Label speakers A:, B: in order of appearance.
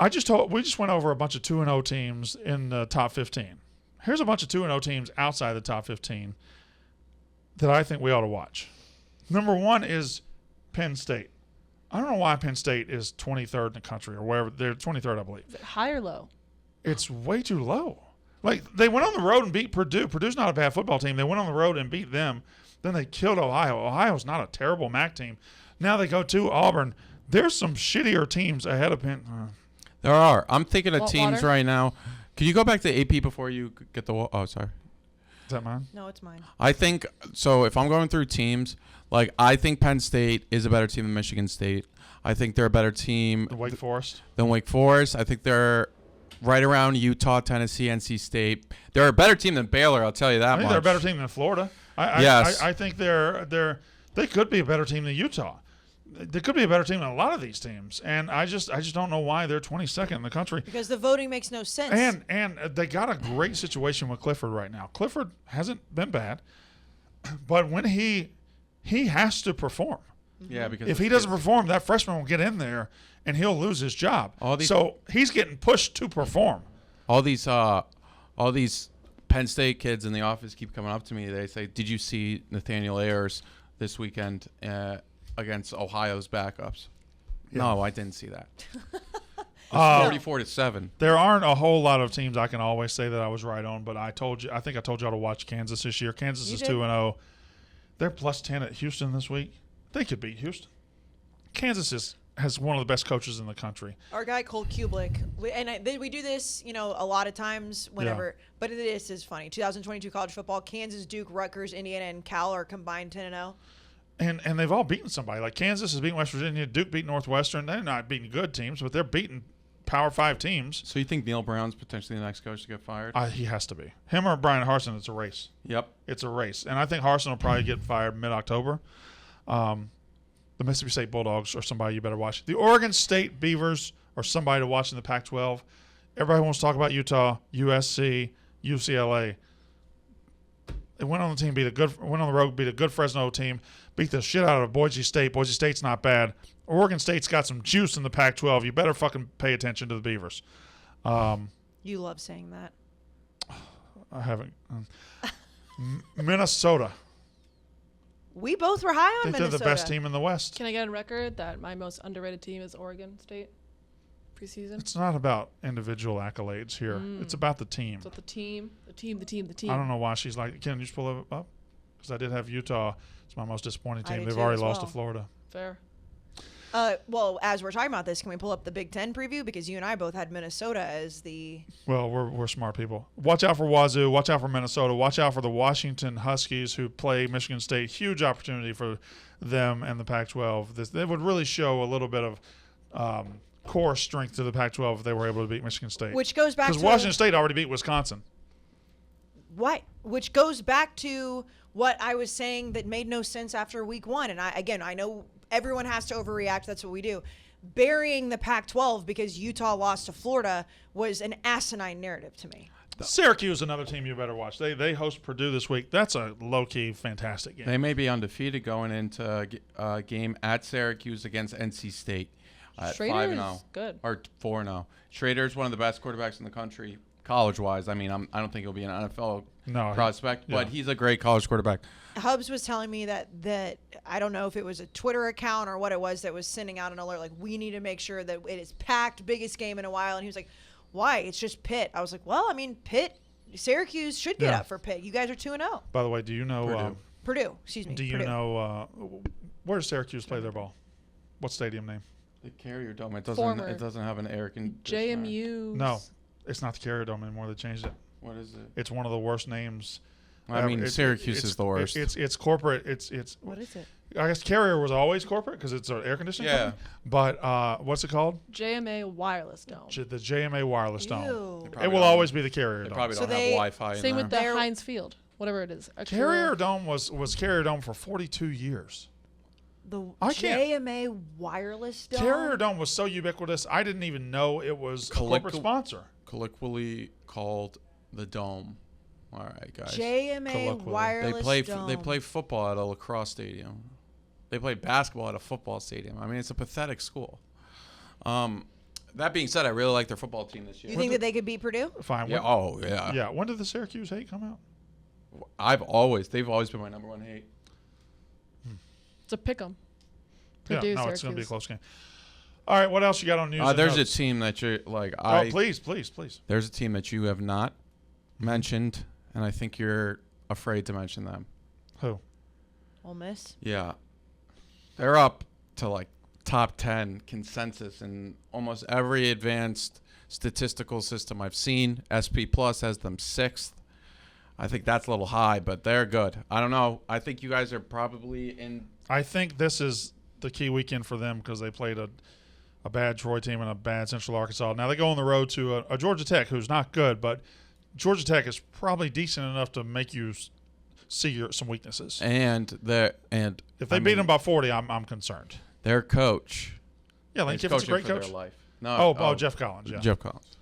A: We just went over a bunch of 2-0 teams in the top 15. Here's a bunch of 2-0 teams outside the top 15 that I think we ought to watch. Number 1 is Penn State. I don't know why Penn State is 23rd in the country or wherever. They're 23rd, I believe.
B: Is it high or low?
A: It's way too low. Like, they went on the road and beat Purdue. Purdue's not a bad football team. They went on the road and beat them. Then they killed Ohio. Ohio's not a terrible MAC team. Now they go to Auburn. There's some shittier teams ahead of Penn.
C: There are. I'm thinking of teams
B: water?
C: right now. Can you go back to AP before you get the – oh, sorry.
A: Is that mine?
B: No, it's mine.
C: I think – so if I'm going through teams, like I think Penn State is a better team than Michigan State. I think they're a better team
A: Wake Forest.
C: than Wake Forest. I think they're right around Utah, Tennessee, NC State. They're a better team than Baylor, I'll tell you that
A: I think
C: much.
A: they're a better team than Florida.
C: Yes.
A: I think they could be a better team than Utah. They could be a better team than a lot of these teams, and I just don't know why they're 22nd in the country.
D: Because the voting makes no sense.
A: And they got a great situation with Clifford right now. Clifford hasn't been bad, but when he has to perform.
C: Yeah, because
A: If he doesn't perform, that freshman will get in there and he'll lose his job. So he's getting pushed to perform.
C: All these Penn State kids in the office keep coming up to me. They say, "Did you see Nathaniel Ayers this weekend against Ohio's backups?"
A: Yeah.
C: No, I didn't see that. 44-7.
A: There aren't a whole lot of teams I can always say that I was right on, but I think I told y'all to watch Kansas this year. Kansas is 2-0. They're plus 10 at Houston this week. They could beat Houston. Kansas has one of the best coaches in the country.
D: Our guy Cole Kublik, we do this, a lot of times whenever, but this is funny. 2022 college football: Kansas, Duke, Rutgers, Indiana, and Cal are combined 10-0.
A: And they've all beaten somebody. Like Kansas has beaten West Virginia. Duke beat Northwestern. They're not beating good teams, but they're beating Power 5 teams.
C: So you think Neil Brown's potentially the next coach to get fired?
A: He has to be. Him or Brian Harsin, it's a race.
C: Yep.
A: It's a race. And I think Harsin will probably get fired mid-October. The Mississippi State Bulldogs are somebody you better watch. The Oregon State Beavers are somebody to watch in the Pac-12. Everybody wants to talk about Utah, USC, UCLA. They went on the road, beat a good Fresno team, beat the shit out of Boise State. Boise State's not bad. Oregon State's got some juice in the Pac-12. You better fucking pay attention to the Beavers.
D: You love saying that.
A: I haven't. Minnesota.
D: We both were high on
A: I think
D: Minnesota.
A: they're the best team in the West.
B: Can I get on record that my most underrated team is Oregon State preseason?
A: It's not about individual accolades here. It's about the team.
B: So the team.
A: I don't know why she's like, can you just pull it up? Because I did have Utah. It's my most disappointing
D: I
A: team.
D: do
A: They've
D: too
A: already
D: as
A: lost
D: well.
A: to Florida.
B: Fair.
D: Well, as we're talking about this, can we pull up the Big Ten preview? Because you and I both had Minnesota as the...
A: Well, we're smart people. Watch out for Wazoo. Watch out for Minnesota. Watch out for the Washington Huskies who play Michigan State. Huge opportunity for them and the Pac-12. They would really show a little bit of core strength to the Pac-12 if they were able to beat Michigan State.
D: Which goes back to...
A: Because Washington State already beat Wisconsin.
D: What? Which goes back to what I was saying that made no sense after week one. And I know everyone has to overreact. That's what we do. Burying the Pac-12 because Utah lost to Florida was an asinine narrative to me.
A: Syracuse, another team you better watch. They host Purdue this week. That's a low-key fantastic game.
C: They may be undefeated going into a game at Syracuse against NC State at 5-0.
B: Good.
C: Or 4-0. Schrader's one of the best quarterbacks in the country, college-wise. I mean, I don't think he'll be an NFL prospect, but he's a great college quarterback.
D: Hubs was telling me that I don't know if it was a Twitter account or what it was that was sending out an alert like, we need to make sure that it is packed, biggest game in a while. And he was like, why? It's just Pitt. I was like, well, I mean, Syracuse should get up for Pitt. You guys are 2-0.
A: By the way, do you know
D: Purdue? Excuse me.
A: Do you know where does Syracuse play their ball? What stadium name?
C: The Carrier Dome. It doesn't have an air conditioner.
B: JMU.
A: No, it's not the Carrier Dome anymore. They changed it.
C: What is it?
A: It's one of the worst names.
C: I mean, Syracuse is the worst.
A: It's corporate. It's.
D: What is it?
A: I guess Carrier was always corporate because it's an air conditioning company. But what's it called?
B: JMA Wireless Dome.
A: The JMA Wireless Dome.
D: Ew.
A: It will always be the Carrier
C: They
A: Dome.
C: probably don't have Wi-Fi in
B: Same
C: there.
B: with the Heinz Field, whatever it is.
A: Carrier Dome was Carrier Dome for 42 years.
D: The JMA Wireless Dome?
A: Carrier Dome was so ubiquitous, I didn't even know it was a corporate sponsor.
C: Colloquially called the Dome. All right, guys.
D: JMA Wireless Dome.
C: They play football at a lacrosse stadium. They play basketball at a football stadium. I mean, it's a pathetic school. That being said, I really like their football team this year.
D: You think that they could beat Purdue?
A: Fine.
C: Yeah. Oh, yeah.
A: Yeah. When did the Syracuse hate come out?
C: They've always been my number one hate.
B: It's a pick 'em.
A: Yeah.
B: Purdue,
A: No, it's going to be a
B: Syracuse.
A: close game. All right. What else you got on news? and
C: There's a
A: notes?
C: team that you're like.
A: Oh, please.
C: There's a team that you have not mentioned, and I think you're afraid to mention them.
A: Who?
D: Ole Miss.
C: Yeah, they're up to like top 10 consensus in almost every advanced statistical system I've seen. SP Plus has them 6th. I think that's a little high, but they're good. I don't know. I think you guys are probably in.
A: I think this is the key weekend for them because they played a bad Troy team and a bad Central Arkansas. Now they go on the road to a Georgia Tech who's not good, but Georgia Tech is probably decent enough to make you see some weaknesses.
C: And
A: If they beat them by 40, I'm concerned.
C: Their coach.
A: Yeah, Lane
C: is
A: Kiffin's a
C: coaching
A: great
C: for
A: coach.
C: their life. No.
A: Jeff Collins. Yeah.
C: Jeff Collins.